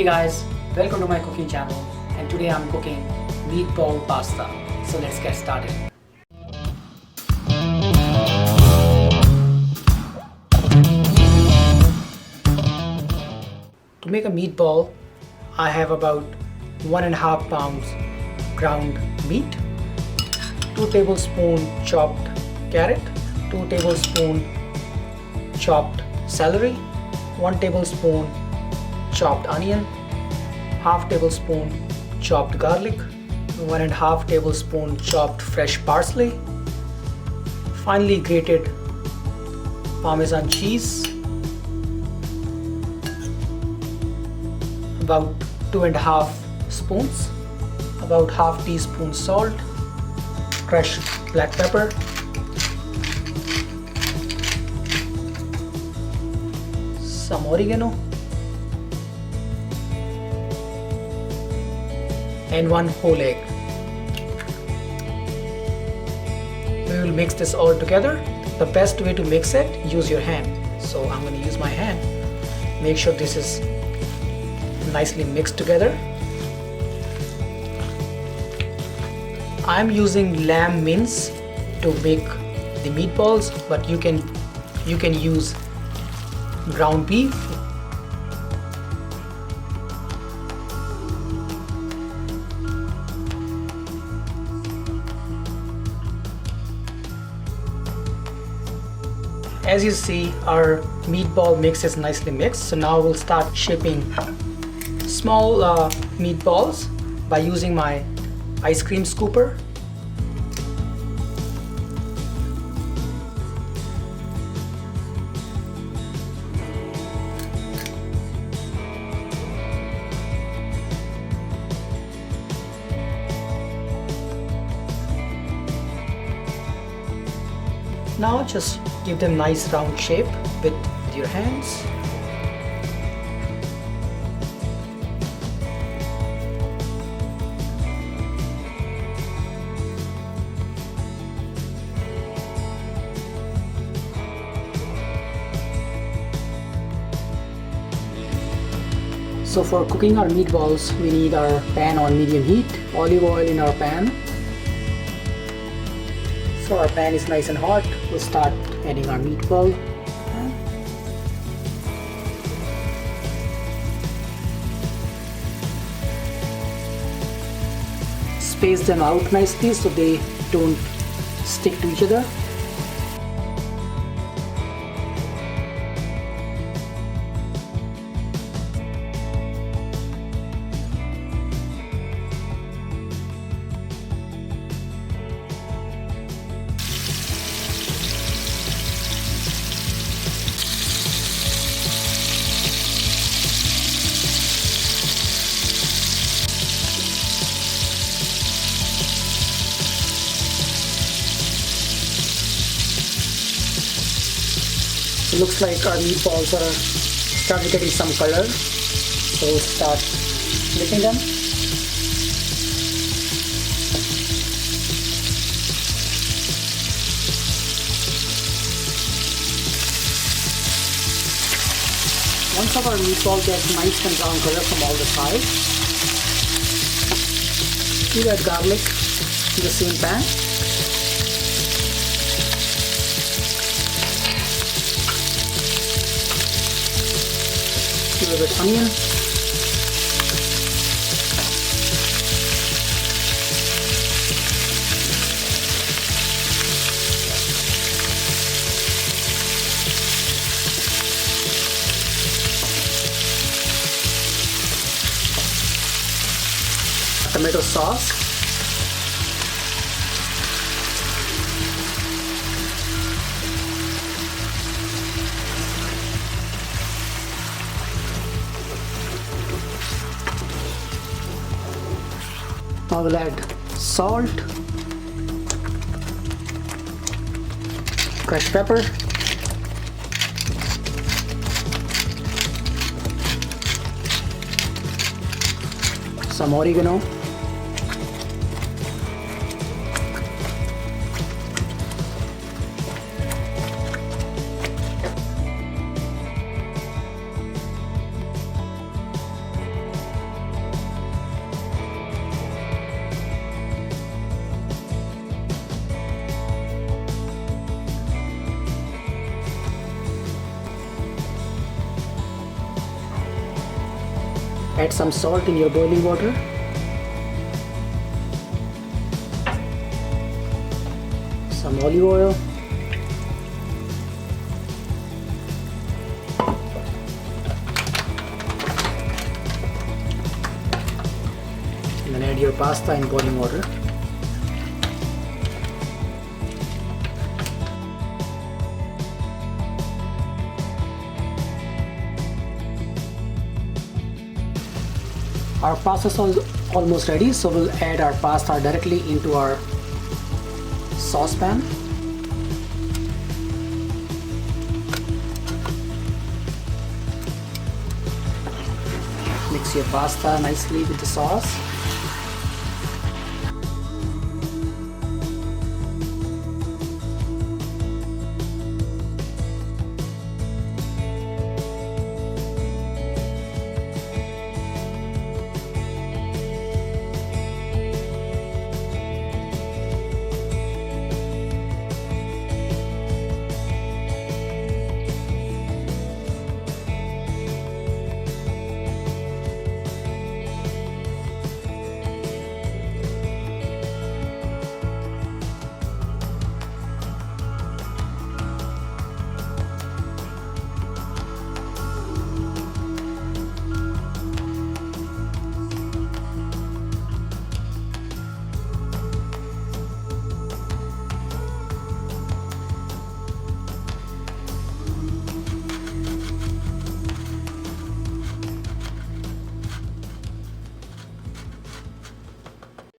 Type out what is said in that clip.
Hey guys, welcome to my cooking channel, and today I'm cooking meatball pasta. So let's get started. To make a meatball, I have about 1.5 pounds ground meat, 2 tablespoons chopped carrot, 2 tablespoons chopped celery, 1 tablespoon chopped onion, half tablespoon chopped garlic, 1.5 tablespoon chopped fresh parsley, finely grated Parmesan cheese, about 2.5 spoons, about half teaspoon salt, crushed black pepper, some oregano, and 1 whole egg. We will mix this all together. The best way to mix it, use your hand. So I'm going to use my hand. Make sure this is nicely mixed together. I'm using lamb mince to make the meatballs, but you can use ground beef. As you see, our meatball mix is nicely mixed. So now we'll start shaping small meatballs by using my ice cream scooper. Now just give them nice round shape with your hands. So for cooking our meatballs, we need our pan on medium heat, olive oil in our pan. So our pan is nice and hot. We'll start adding our meatball. Space them out nicely so they don't stick to each other. It looks like our meatballs are starting getting some color, so we'll start flipping them. Once our meatball gets nice and brown color from all the sides, we add garlic in the same pan. A little bit onion, tomato sauce, now we'll add salt, crushed pepper, some oregano, Add some salt in your boiling water. Some olive oil. And then add your pasta in boiling water. Our pasta sauce is almost ready, so we'll add our pasta directly into our saucepan. Mix your pasta nicely with the sauce.